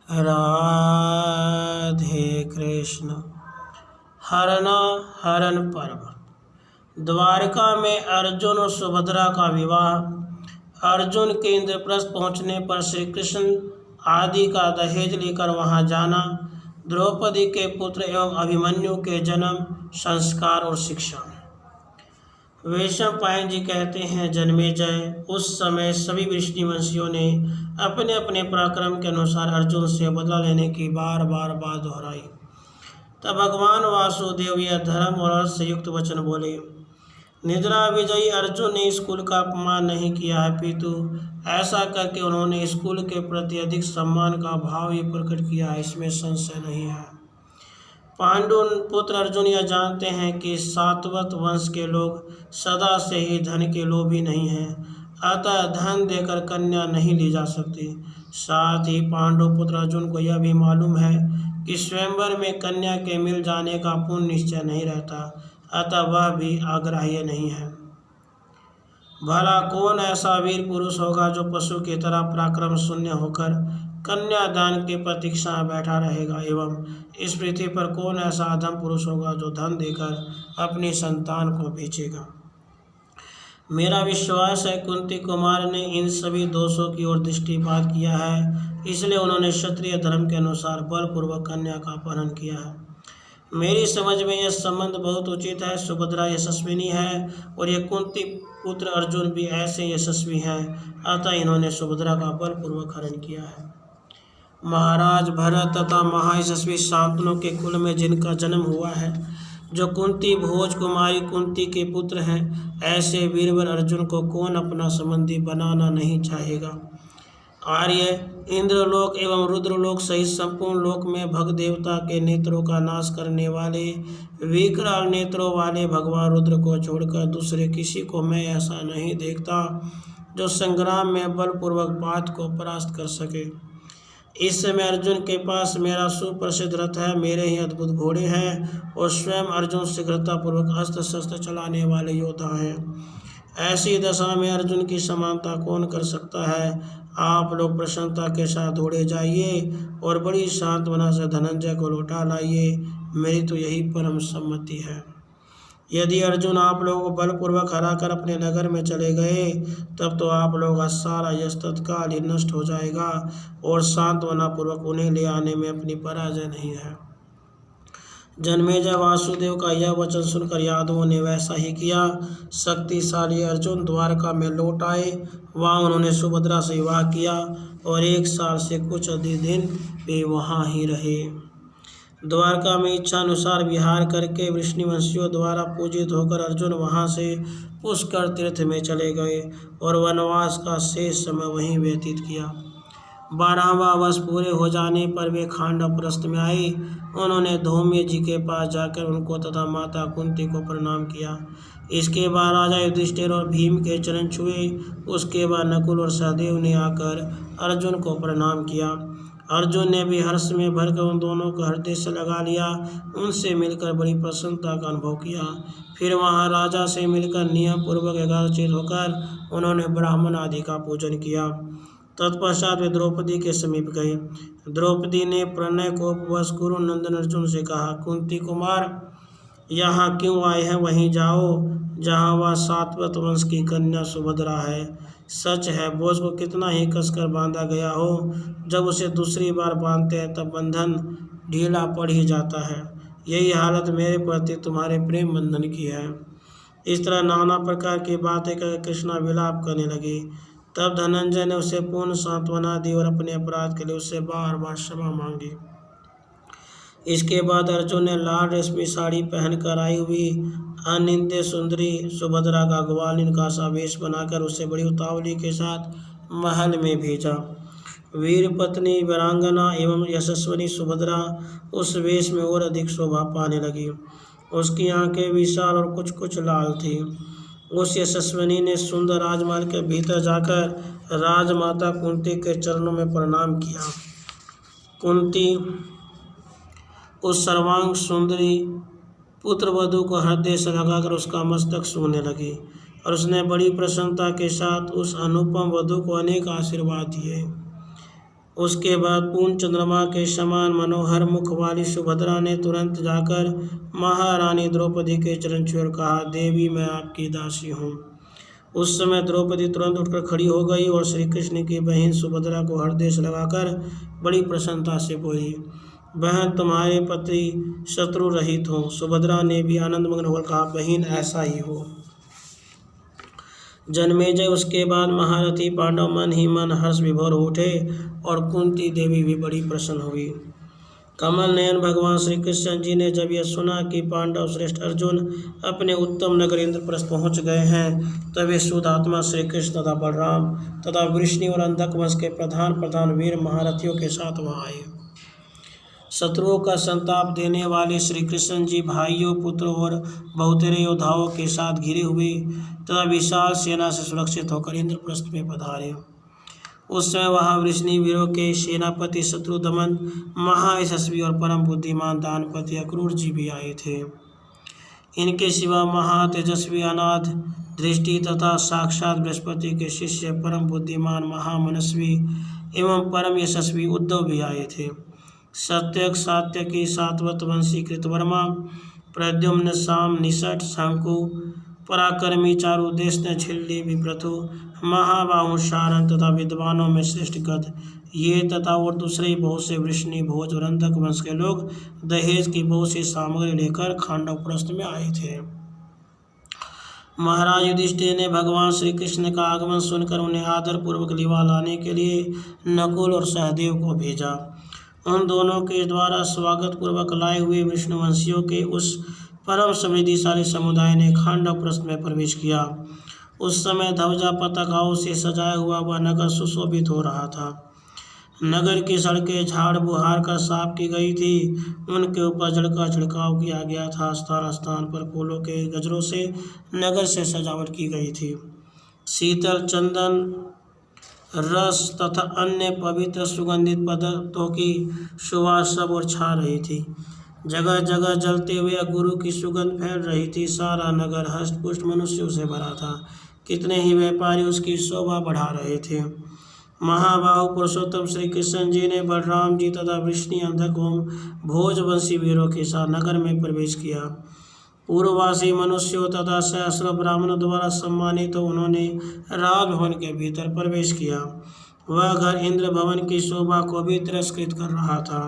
राधे कृष्ण। हरण पर्व। द्वारका में अर्जुन और सुभद्रा का विवाह। अर्जुन के इंद्रप्रस्थ पहुंचने पर श्री कृष्ण आदि का दहेज लेकर वहां जाना। द्रौपदी के पुत्र एवं अभिमन्यु के जन्म, संस्कार और शिक्षा। वैशंपायन जी कहते हैं, जन्मेजय, उस समय सभी वृष्णिवंशियों ने अपने अपने पराक्रम के अनुसार अर्जुन से बदला लेने की बार बार बात दोहराई। तब भगवान वासुदेव यह धर्म और अर्थ से युक्त वचन बोले। निद्रा विजयी अर्जुन ने इस कुल का अपमान नहीं किया है, पितु ऐसा करके उन्होंने इस कुल के प्रति अधिक सम्मान का भाव ही प्रकट किया है, इसमें संशय नहीं है। पांडु पुत्र अर्जुन यह जानते हैं कि सात्वत वंश के लोग सदा से ही धन के लोभी नहीं हैं, अतः धन देकर कन्या नहीं ली जा सकती। साथ ही पांडु पुत्र अर्जुन को यह भी मालूम है कि स्वयंवर में कन्या के मिल जाने का पूर्ण निश्चय नहीं रहता, अतः वह भी आग्राह्य नहीं है। भला कौन ऐसा वीर पुरुष होगा जो पशु की तरह पराक्रम शून्य होकर कन्यादान की प्रतीक्षा में बैठा रहेगा, एवं इस पृथ्वी पर कौन ऐसा अधम पुरुष होगा जो धन देकर अपनी संतान को बेचेगा। मेरा विश्वास है कुंती कुमार ने इन सभी दोषों की ओर दृष्टिपात किया है, इसलिए उन्होंने क्षत्रिय धर्म के अनुसार बलपूर्वक कन्या का अपहरण किया है। मेरी समझ में यह संबंध बहुत उचित है। सुभद्रा यशस्विनी है और ये कुंती पुत्र अर्जुन भी ऐसे यशस्वी हैं, अतः इन्होंने सुभद्रा का बलपूर्वक हरण किया है। महाराज भरत तथा महायशस्वी शांतनु के कुल में जिनका जन्म हुआ है, जो कुंती भोज कुमारी कुंती के पुत्र हैं, ऐसे वीरवर अर्जुन को कौन अपना संबंधी बनाना नहीं चाहेगा। आर्य, इंद्रलोक एवं रुद्रलोक सहित संपूर्ण लोक में भग देवता के नेत्रों का नाश करने वाले विकराल नेत्रों वाले भगवान रुद्र को छोड़कर दूसरे किसी को मैं ऐसा नहीं देखता जो संग्राम में बलपूर्वक बात को परास्त कर सके। इस समय अर्जुन के पास मेरा सुप्रसिद्ध रथ है, मेरे ही अद्भुत घोड़े हैं और स्वयं अर्जुन शीघ्रतापूर्वक अस्त्र शस्त्र चलाने वाले योद्धा हैं। ऐसी दशा में अर्जुन की समानता कौन कर सकता है। आप लोग प्रसन्नता के साथ दौड़े जाइए और बड़ी सांत्वना से धनंजय को लौटा लाइए, मेरी तो यही परम सम्मति है। यदि अर्जुन आप लोगों को बलपूर्वक हराकर अपने नगर में चले गए, तब तो आप लोगों का सारा यश तत्काल ही नष्ट हो जाएगा और सांत्वना पूर्वक उन्हें ले आने में अपनी पराजय नहीं है। जन्मेजय, वासुदेव का यह वचन सुनकर यादवों ने वैसा ही किया। शक्तिशाली अर्जुन द्वारका में लौट आए। वहाँ उन्होंने सुभद्रा से विवाह किया और 1 साल से कुछ अधिक दिन वे वहाँ ही रहे। द्वारका में इच्छानुसार विहार करके वृष्णिवंशियों द्वारा पूजित होकर अर्जुन वहाँ से पुष्कर तीर्थ में चले गए और वनवास का शेष समय वहीं व्यतीत किया। 12वां वर्ष पूरे हो जाने पर वे खांडवप्रस्थ में आए। उन्होंने धौम्य जी के पास जाकर उनको तथा माता कुंती को प्रणाम किया। इसके बाद राजा युधिष्ठिर और भीम के चरण छुए। उसके बाद नकुल और सहदेव ने आकर अर्जुन को प्रणाम किया। अर्जुन ने भी हर्ष में भरकर उन दोनों को हृदय से लगा लिया। उनसे मिलकर बड़ी प्रसन्नता का अनुभव किया। फिर वहाँ राजा से मिलकर नियम पूर्वक एकाग्रचित्त होकर उन्होंने ब्राह्मण आदि का पूजन किया। तत्पश्चात वे द्रौपदी के समीप गए। द्रौपदी ने प्रणय को उपवश कुरु नंदन अर्जुन से कहा, कुंती कुमार यहाँ क्यों आए हैं, वहीं जाओ जहाँ वह सात्वत वंश की कन्या सुभद्रा है। सच है, बोझ को कितना ही कसकर बांधा गया हो, जब उसे दूसरी बार बांधते हैं तब बंधन ढीला पड़ ही जाता है। यही हालत मेरे प्रति तुम्हारे प्रेम बंधन की है। इस तरह नाना प्रकार की बातें करके कृष्णा विलाप करने लगी। तब धनंजय ने उसे पूर्ण सांत्वना दी और अपने अपराध के लिए उससे बार बार क्षमा मांगी। इसके बाद अर्जुन ने लाल रेशमी साड़ी पहनकर आई हुई अनिंद्य सुंदरी सुभद्रा का ग्वालिन का सा वेश बनाकर उसे बड़ी उतावली के साथ महल में भेजा। वीर पत्नी वीरांगना एवं यशस्विनी सुभद्रा उस वेश में और अधिक शोभा पाने लगी। उसकी आंखें विशाल और कुछ कुछ लाल थीं। उस यशस्विनी ने सुंदर राजमहल के भीतर जाकर राजमाता कुंती के चरणों में प्रणाम किया। कुंती उस सर्वांग सुंदरी पुत्रवधू को हृदय से लगाकर उसका मस्तक छूने लगी और उसने बड़ी प्रसन्नता के साथ उस अनुपम वधू को अनेक आशीर्वाद दिए। उसके बाद पूर्ण चंद्रमा के समान मनोहर मुख वाली सुभद्रा ने तुरंत जाकर महारानी द्रौपदी के चरण छुए और कहा, देवी मैं आपकी दासी हूँ। उस समय द्रौपदी तुरंत उठकर खड़ी हो गई और श्री कृष्ण की बहन सुभद्रा को हृदय से लगाकर बड़ी प्रसन्नता से बोली, बहन तुम्हारे पति शत्रु रहित हो। सुभद्रा ने भी आनंद मग्न होकर कहा, बहन ऐसा ही हो। जन्मेजय उसके बाद महारथी पांडव मन ही मन हर्ष विभोर उठे और कुंती देवी भी बड़ी प्रसन्न हुई। कमल नयन भगवान श्री कृष्ण जी ने जब यह सुना कि पांडव श्रेष्ठ अर्जुन अपने उत्तम नगर इंद्रप्रस्थ पहुँच गए हैं, तब वे शुद्धात्मा श्री कृष्ण तथा बलराम तथा वृष्णि और अंधक वंश के प्रधान वीर महारथियों के साथ वहाँ आए। शत्रुओं का संताप देने वाले श्री कृष्ण जी भाइयों, पुत्रों और बहुतेरे योद्धाओं के साथ घिरे हुए तथा विशाल सेना से सुरक्षित होकर इंद्रप्रस्थ में पधारे। उस समय वहाँ वृष्णि वीरों के सेनापति शत्रुदमन, महायशस्वी और परम बुद्धिमान दानपति अक्रूर जी भी आए थे। इनके सिवा महातेजस्वी अनाथ दृष्टि तथा साक्षात बृहस्पति के शिष्य परम बुद्धिमान महामनस्वी एवं परम यशस्वी उद्धव भी आए थे। सत्यक, सात्यकी, सातवत वंशी कृतवर्मा, प्रद्युम्न, साम, निषठ, शंकु, पराक्रमी, चारुदेशने, झिल्ली, विप्रथु, महाबाहु, शारण तथा विद्वानों में श्रेष्ठ गद, ये तथा और दूसरे बहुत से वृष्णि, भोज और अंधक वंश के लोग दहेज की बहुत सी सामग्री लेकर खांडवप्रस्थ में आए थे। महाराज युधिष्ठिर ने भगवान श्री कृष्ण का आगमन सुनकर उन्हें आदरपूर्वक लिवा लाने के लिए नकुल और सहदेव को भेजा। उन दोनों के द्वारा स्वागत पूर्वक लाए हुए विष्णुवंशियों के उस परम समृद्धिशाली समुदाय ने खांडवप्रस्थ में प्रवेश किया। उस समय ध्वजा पताकाओं से सजाया हुआ वह नगर सुशोभित हो रहा था। नगर की सड़कें झाड़ बुहार कर साफ की गई थी। उनके ऊपर जल का छिड़काव किया गया था। स्थान स्थान पर फूलों के गजरों से नगर से सजावट की गई थी। शीतल, चंदन, रस तथा अन्य पवित्र सुगंधित पदार्थों की सुवास सब और छा रही थी। जगह जगह जलते हुए गुरु की सुगंध फैल रही थी। सारा नगर हष्टपुष्ट मनुष्यों से भरा था। कितने ही व्यापारी उसकी शोभा बढ़ा रहे थे। महाबाहु पुरुषोत्तम श्री कृष्ण जी ने बलराम जी तथा वृष्णि, अंधक एवं भोजवंशी वीरों के साथ नगर में प्रवेश किया। पूर्ववासी मनुष्यों तथा सहस्र ब्राह्मणों द्वारा सम्मानित तो उन्होंने राजभवन के भीतर प्रवेश किया। वह घर इंद्र भवन की शोभा को भी तिरस्कृत कर रहा था।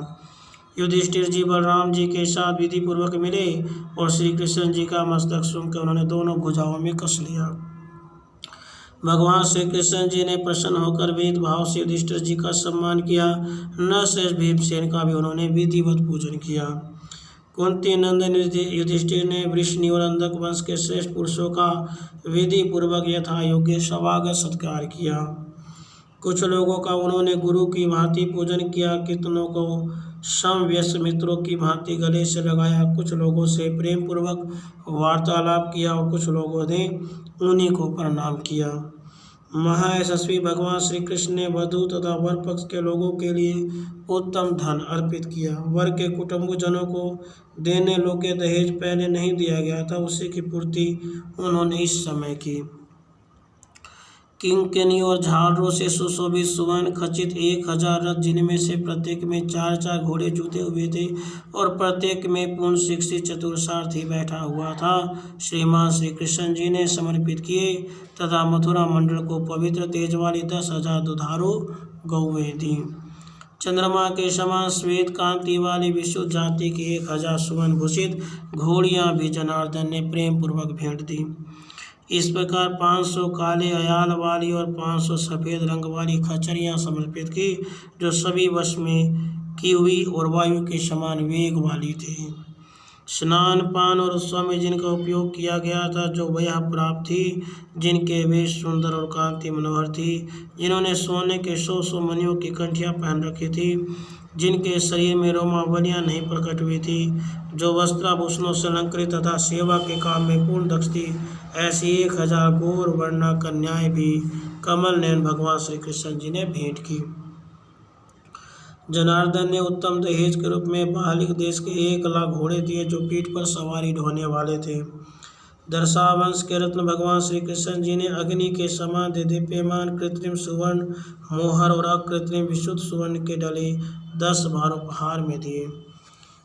युधिष्ठिर जी बलराम जी के साथ विधि पूर्वक मिले और श्री कृष्ण जी का मस्तक सूंघकर उन्होंने दोनों भुजाओं में कस लिया। भगवान श्री कृष्ण जी ने प्रसन्न होकर वेद भाव से युधिष्ठिर जी का सम्मान किया। न शेष भीमसेन का भी उन्होंने विधिवत पूजन किया। कुंती नंदन युधिष्ठिर ने वृष्णि और अंधक वंश के श्रेष्ठ पुरुषों का विधि पूर्वक यथा योग्य स्वागत सत्कार किया। कुछ लोगों का उन्होंने गुरु की भांति पूजन किया। कितनों को समव्यस्त मित्रों की भांति गले से लगाया। कुछ लोगों से प्रेम पूर्वक वार्तालाप किया और कुछ लोगों ने उन्हीं को प्रणाम किया। महायशस्वी भगवान श्री कृष्ण ने वधू तथा वर पक्ष के लोगों के लिए उत्तम धन अर्पित किया। वर के कुटुंबजनों को देने योग्य दहेज पहले नहीं दिया गया था, उसी की पूर्ति उन्होंने इस समय की। किंकिनी और झालरों से सुशोभित सुवर्ण खचित 1000 रथ, जिनमें से प्रत्येक में 4-4 घोड़े जुते हुए थे और प्रत्येक में पूर्ण शिक्षित चतुरसारथी बैठा हुआ था, श्रीमान श्री कृष्ण जी ने समर्पित किए तथा मथुरा मंडल को पवित्र तेज वाली 10,000 दुधारू गौवें दी। चंद्रमा के समान श्वेत कांति वाली विशुद्ध जाति की 1000 सुवर्ण भूषित घोड़ियाँ भी जनार्दन ने प्रेम पूर्वक भेंट दी। इस प्रकार 500 काले अयाल वाली और 500 सफ़ेद रंग वाली खच्चरियाँ समर्पित की, जो सभी वश में की हुई और वायु के समान वेग वाली थी। स्नान, पान और उत्सव में जिनका उपयोग किया गया था, जो वह प्राप्त थी, जिनके वेश सुंदर और कांति मनोहर थी, जिन्होंने सोने के 100 मणियों की कंठियाँ पहन रखी थी, जिनके शरीर में रोमावलियाँ नहीं प्रकट हुई थी, जो वस्त्राभूषणों से अलंकृत तथा सेवा के काम में पूर्ण दक्ष थी, ऐसी 1000 गौर वर्णा कन्याएं भी कमल नयन भगवान श्री कृष्ण जी ने भेंट की। जनार्दन ने उत्तम दहेज के रूप में बालिक देश के 1 लाख घोड़े दिए, जो पीठ पर सवारी ढोने वाले थे। दर्शावंश के रत्न भगवान श्री कृष्ण जी ने अग्नि के समान दीप्यमान कृत्रिम सुवर्ण मोहर और अकृत्रिम विशुद्ध सुवर्ण के डले 10 भार उपहार में दिए।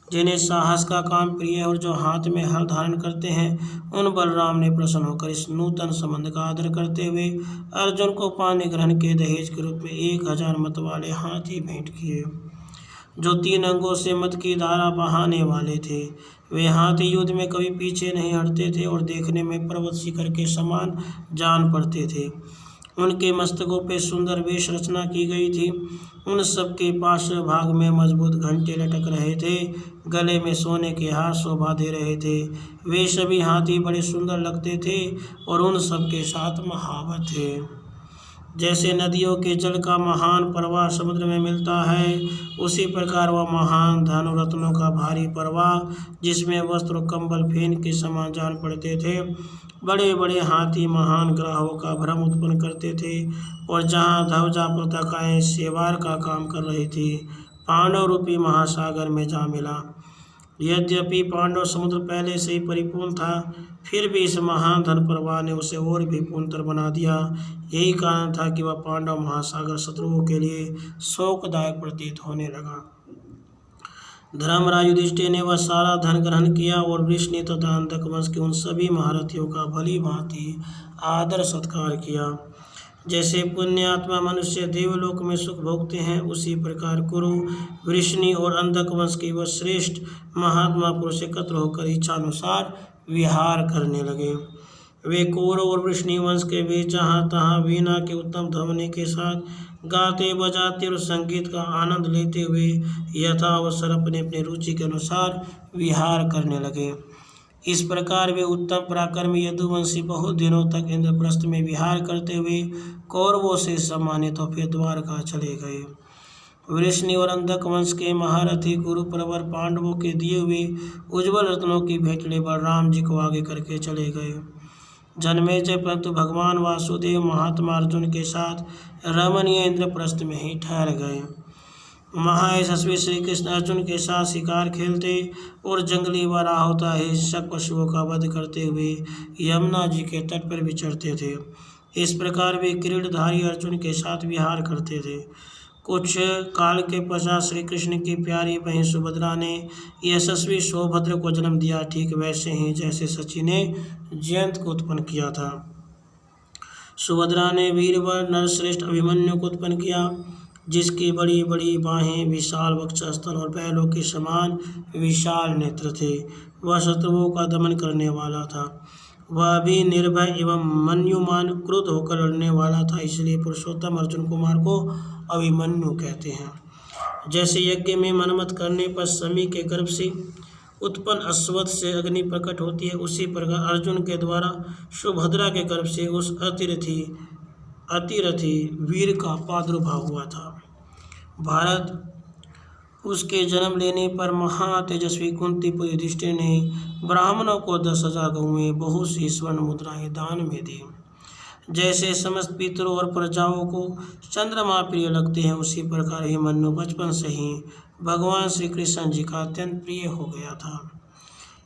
जिन्हें साहस का काम प्रिय और जो हाथ में हल धारण करते हैं, उन बलराम ने प्रसन्न होकर इस नूतन संबंध का आदर करते हुए अर्जुन को पानी ग्रहण के दहेज के रूप में 1000 मत वाले हाथी भेंट किए, जो 3 अंगों से मत की धारा बहाने वाले थे। वे हाथी युद्ध में कभी पीछे नहीं हटते थे और देखने में पर्वत शिखर के समान जान पड़ते थे। उनके मस्तकों पे सुंदर वेश रचना की गई थी। उन सबके पार्श्व भाग में मजबूत घंटे लटक रहे थे, गले में सोने के हार शोभा दे रहे थे। वे सभी हाथी बड़े सुंदर लगते थे और उन सबके साथ महावत थे। जैसे नदियों के जल का महान प्रवाह समुद्र में मिलता है, उसी प्रकार वह महान धन और रत्नों का भारी प्रवाह, जिसमें वस्त्र और कंबल फेन के समान जान पड़ते थे। बड़े बड़े हाथी महान ग्राहों का भ्रम उत्पन्न करते थे और जहाँ ध्वजा पताकाएं सेवार का काम कर रही थी, पांडव रूपी महासागर में जा मिला। यद्यपि पांडव समुद्र पहले से ही परिपूर्ण था, फिर भी इस महान धन प्रवाह ने उसे और भी पूर्णतर बना दिया। यही कारण था कि वह पांडव महासागर शत्रुओं के लिए शोकदायक प्रतीत होने लगा। धर्मराज युधिष्ठिर ने वह सारा धन ग्रहण किया और वृष्णि तथा अंधक वंश के उन सभी महारथियों का भली भांति आदर सत्कार किया। जैसे पुण्यात्मा मनुष्य देवलोक में सुख भोगते हैं, उसी प्रकार कुरु, वृष्णि और अंधक वंश के वह श्रेष्ठ महात्मा पुरुष एकत्र होकर इच्छानुसार विहार करने लगे। वे कौरव और वृष्णि वंश के बीच जहाँ तहाँ वीणा के उत्तम ध्वनि के साथ गाते बजाते और संगीत का आनंद लेते हुए यथावसर अपने अपने रुचि के अनुसार विहार करने लगे। इस प्रकार वे उत्तम पराक्रमी यदुवंशी बहुत दिनों तक इंद्रप्रस्थ में विहार करते हुए कौरवों से सम्मानित और फिर द्वारका चले गए। वृष्णि और अंधक वंश के महारथी गुरु प्रवर पांडवों के दिए हुए उज्ज्वल रत्नों की भेंटले बलराम जी को आगे करके चले गए। जन्मेजय परंतु भगवान वासुदेव महात्मा अर्जुन के साथ रमणीय इंद्रप्रस्थ में ही ठहर गए। महायशस्वी श्री कृष्ण अर्जुन के साथ शिकार खेलते और जंगली वराहोता हिंसक पशुओं का वध करते हुए यमुना जी के तट पर विचरते थे। इस प्रकार वे किरीटधारी अर्जुन के साथ विहार करते थे। कुछ काल के पश्चात श्री कृष्ण की प्यारी बहन सुभद्रा ने यशस्वी सौभद्र को जन्म दिया, ठीक वैसे ही जैसे सची ने जयंत को उत्पन्न किया था। सुभद्रा ने वीरवर नरश्रेष्ठ अभिमन्यु को उत्पन्न किया, जिसकी बड़ी बड़ी बाहें, विशाल वक्षस्थल और बैलों के समान विशाल नेत्र थे। वह शत्रुओं का दमन करने वाला था। वह भी निर्भय एवं मन्युमान क्रुद्ध होकर लड़ने वाला था, इसलिए पुरुषोत्तम अर्जुन कुमार को अभिमन्यु कहते हैं। जैसे यज्ञ में मनमत करने पर समी के गर्भ से उत्पन्न अश्वत्थ से अग्नि प्रकट होती है, उसी प्रकार अर्जुन के द्वारा सुभद्रा के गर्भ से उस अतिरथी वीर का प्रादुर्भाव हुआ था। भारत उसके जन्म लेने पर महातेजस्वी कुंतीपुत्र युधिष्ठिर ने ब्राह्मणों को 10,000 गौएं, बहुत सी स्वर्ण मुद्राएं दान में दी। जैसे समस्त पितरों और प्रजाओं को चंद्रमा प्रिय लगते हैं, उसी प्रकार ही मनु बचपन से ही भगवान श्री कृष्ण जी का अत्यंत प्रिय हो गया था।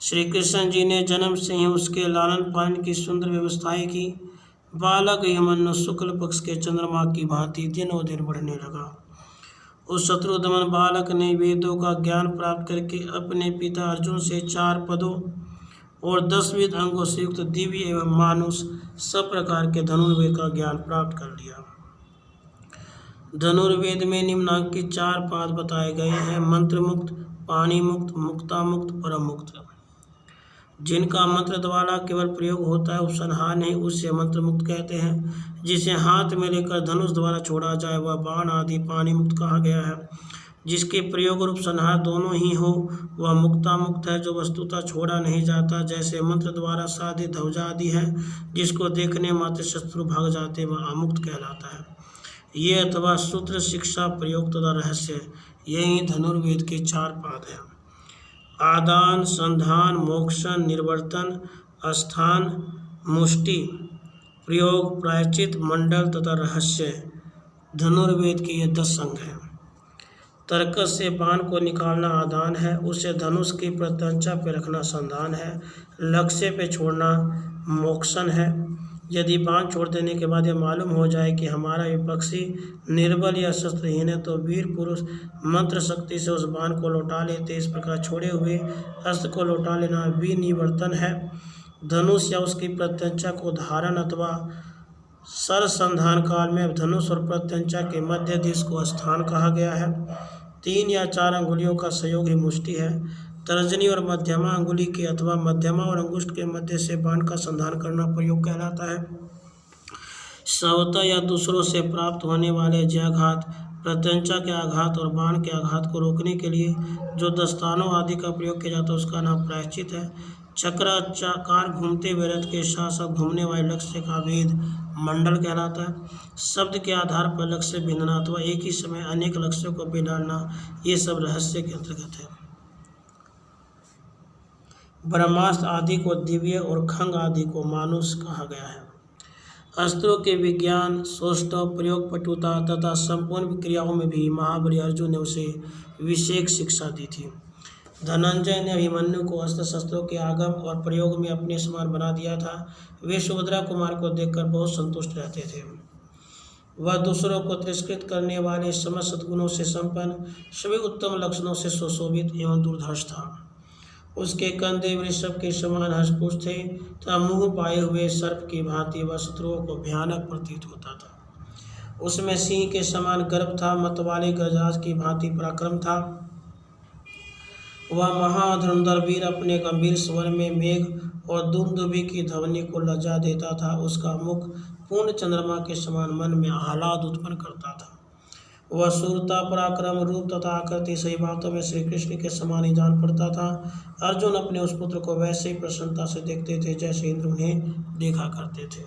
श्री कृष्ण जी ने जन्म से ही उसके लालन पालन की सुंदर व्यवस्थाएं की। बालक हिमन्यु शुक्ल पक्ष के चंद्रमा की भांति दिनों दिन बढ़ने लगा। उस शत्रुदमन बालक ने वेदों का ज्ञान प्राप्त करके अपने पिता अर्जुन से 4 पदों और 10 विध अंगों से युक्त दिव्य एवं मानुष सब प्रकार के धनुर्वेद का ज्ञान प्राप्त कर लिया। धनुर्वेद में निम्नांकित 4 पाद बताए गए हैं: मंत्र मुक्त, पानी मुक्त, मुक्ता मुक्त, परम मुक्त। जिनका मंत्र द्वारा केवल प्रयोग होता है, उपसंहार नहीं, उसे मंत्र मुक्त कहते हैं। जिसे हाथ में लेकर धनुष द्वारा छोड़ा जाए वह बाण आदि पानी मुक्त कहा गया है। जिसके प्रयोग और उपसंहार दोनों ही हो वह मुक्ता मुक्त है, जो वस्तुतः छोड़ा नहीं जाता। जैसे मंत्र द्वारा साधित ध्वजा आदि है, जिसको देखने मात्र शत्रु भाग जाते वह अमुक्त कहलाता है। ये अथवा सूत्र, शिक्षा, प्रयोग तथा रहस्य, यही धनुर्वेद के 4 पाद हैं: आदान, संधान, मोक्षण, निर्वर्तन, स्थान, मुष्टि, प्रयोग, प्रायश्चित, मंडल तथा रहस्य। धनुर्वेद के ये 10 अंग हैं। तरकस से बाण को निकालना आदान है, उसे धनुष की प्रत्यंचा पे रखना संधान है, लक्ष्य पे छोड़ना मोक्षण है। यदि बाण छोड़ देने के बाद यह मालूम हो जाए कि हमारा विपक्षी निर्बल या शस्त्रहीन है तो वीर पुरुष मंत्र शक्ति से उस बाण को लौटा लेते। इस प्रकार छोड़े हुए अस्त्र को लौटा लेना विनिवर्तन है। धनुष या उसकी प्रत्यंचा को धारण अथवा सरसंधान काल में धनुष और प्रत्यंचा के मध्य दिश को स्थान कहा गया है। 3 या 4 अंगुलियों का संयोग ही मुष्टि है। तर्जनी और मध्यमा अंगुली के अथवा मध्यमा और अंगुष्ठ के मध्य से बाण का संधान करना प्रयोग कहलाता है। स्वतः या दूसरों से प्राप्त होने वाले जयाघात, प्रत्यंचा के आघात और बाण के आघात को रोकने के लिए जो दस्तानों आदि का प्रयोग किया जाता है उसका नाम प्रायश्चित है। चक्राकार घूमते हुए रथ के साथ साथ घूमने वाले लक्ष्य का भेद मंडल कहलाता है। शब्द के आधार पर लक्ष्य भिन्नना अथवा एक ही समय अनेक लक्ष्यों को बिगाड़ना, ये सब रहस्य के अंतर्गत है। ब्रह्मास्त्र आदि को दिव्य और खंग आदि को मानुष कहा गया है। अस्त्रों के विज्ञान, सौष्ठव, प्रयोग, पटुता तथा संपूर्ण क्रियाओं में भी महाबली अर्जुन ने उसे विशेष शिक्षा दी थी। धनंजय ने अभिमन्यु को अस्त्र शस्त्रों के आगम और प्रयोग में अपने समान बना दिया था। वे सुभद्रा कुमार को देखकर बहुत संतुष्ट रहते थे। वह दूसरों को तिरस्कृत करने वाले समस्त सद्गुणों से संपन्न, सभी उत्तम लक्षणों से सुशोभित एवं दुर्धर्ष था। उसके कंधे वृषभ के समान हष्टपुष्ट थे तथा मुंह पाए हुए सर्प की भांति वह शत्रुओं को भयानक प्रतीत होता था। उसमें सिंह के समान गर्भ था, मतवाले गजराज की भांति पराक्रम था। वह महाधुरंधर वीर अपने गंभीर स्वर में मेघ और दुंदुभि की ध्वनि को लज्जा देता था। उसका मुख पूर्ण चंद्रमा के समान मन में आह्लाद उत्पन्न करता था। वह शूरता, पराक्रम, रूप तथा आकृति सही बातों में श्री कृष्ण के समान ही जान पड़ता था। अर्जुन अपने उस पुत्र को वैसे ही प्रसन्नता से देखते थे जैसे इंद्र उन्हें देखा करते थे।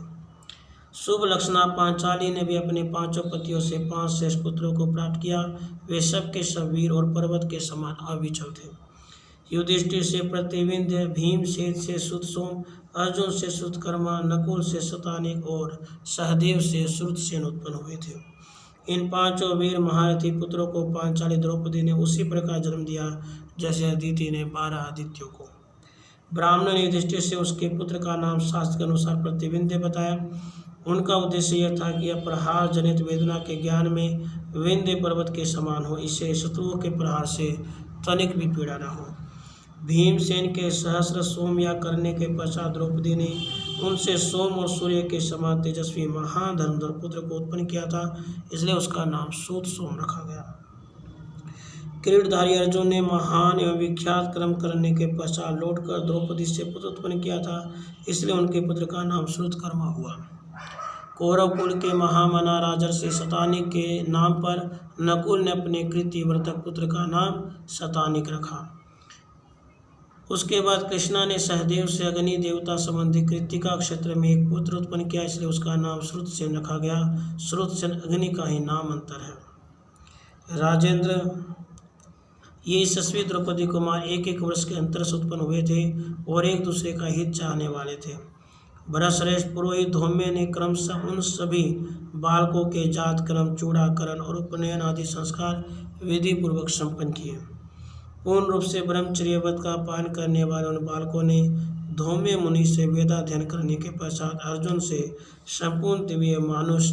शुभ लक्षणा पांचाली ने भी अपने 5 पतियों से 5 श्रेष्ठ पुत्रों को प्राप्त किया। वे सब के सब वीर और पर्वत के समान अविचल थे। युधिष्ठिर से प्रतिविंध्य, भीमसेन से सुतसोम, अर्जुन से सुतकर्मा, नकुल से शतानिक और सहदेव से श्रुतसेन उत्पन्न हुए थे। इन 5 वीर महारथी पुत्रों को पांचाली द्रौपदी ने उसी प्रकार जन्म दिया जैसे अदिति ने 12 आदित्यों को। ब्राह्मण ने युधिष्ठिर से उसके पुत्र का नाम शास्त्र के अनुसार प्रतिविंध्य बताया। उनका उद्देश्य यह था कि यह प्रहार जनित वेदना के ज्ञान में विंध्य पर्वत के समान हो, इससे शत्रुओं के प्रहार से तनिक भी पीड़ा न हो। भीमसेन के सहस्र सोम या करने के पश्चात द्रौपदी ने उनसे सोम और सूर्य के समान तेजस्वी महाधनुर्धर पुत्र को उत्पन्न किया था, इसलिए उसका नाम सूत सोम रखा गया। किरीटधारी अर्जुन ने महान एवं विख्यात कर्म करने के पश्चात लौटकर द्रौपदी से पुत्र उत्पन्न किया था, इसलिए उनके पुत्र का नाम श्रुतकर्मा हुआ। कौरव कुल के महामना राजर्षि शतानिक के नाम पर नकुल ने अपने कृतिव्रतक पुत्र का नाम शतानिक रखा। उसके बाद कृष्णा ने सहदेव से अग्नि देवता संबंधी कृतिका क्षेत्र में एक पुत्र उत्पन्न किया, इसलिए उसका नाम श्रुतसेन रखा गया। श्रुतसेन अग्नि का ही नाम अंतर है। राजेंद्र, ये यशस्वी द्रौपदी कुमार 1-1 वर्ष के अंतर से उत्पन्न हुए थे और एक दूसरे का हित चाहने वाले थे। भरतश्रेष्ठ पुरोहित धौम्य ने क्रमशः उन सभी बालकों के जात कर्म, चूड़ाकरण और उपनयन आदि संस्कार विधि पूर्वक संपन्न किए। पूर्ण रूप से ब्रह्मचर्य व्रत का पालन करने वाले उन बालकों ने धौम्य मुनि से वेदाध्ययन करने के पश्चात अर्जुन से संपूर्ण दिव्य मानुष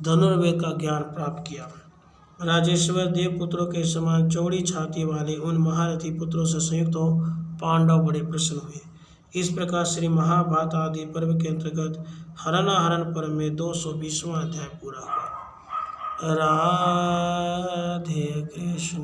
धनुर्वेद का ज्ञान प्राप्त किया। राजेश्वर देव पुत्रों के समान चौड़ी छाती वाले उन महारथी पुत्रों से संयुक्त हो पांडव बड़े प्रसन्न हुए। इस प्रकार श्री महाभारत आदि पर्व के अंतर्गत हरणाहरण पर्व में 220वां अध्याय पूरा हुआ। राधे कृष्ण।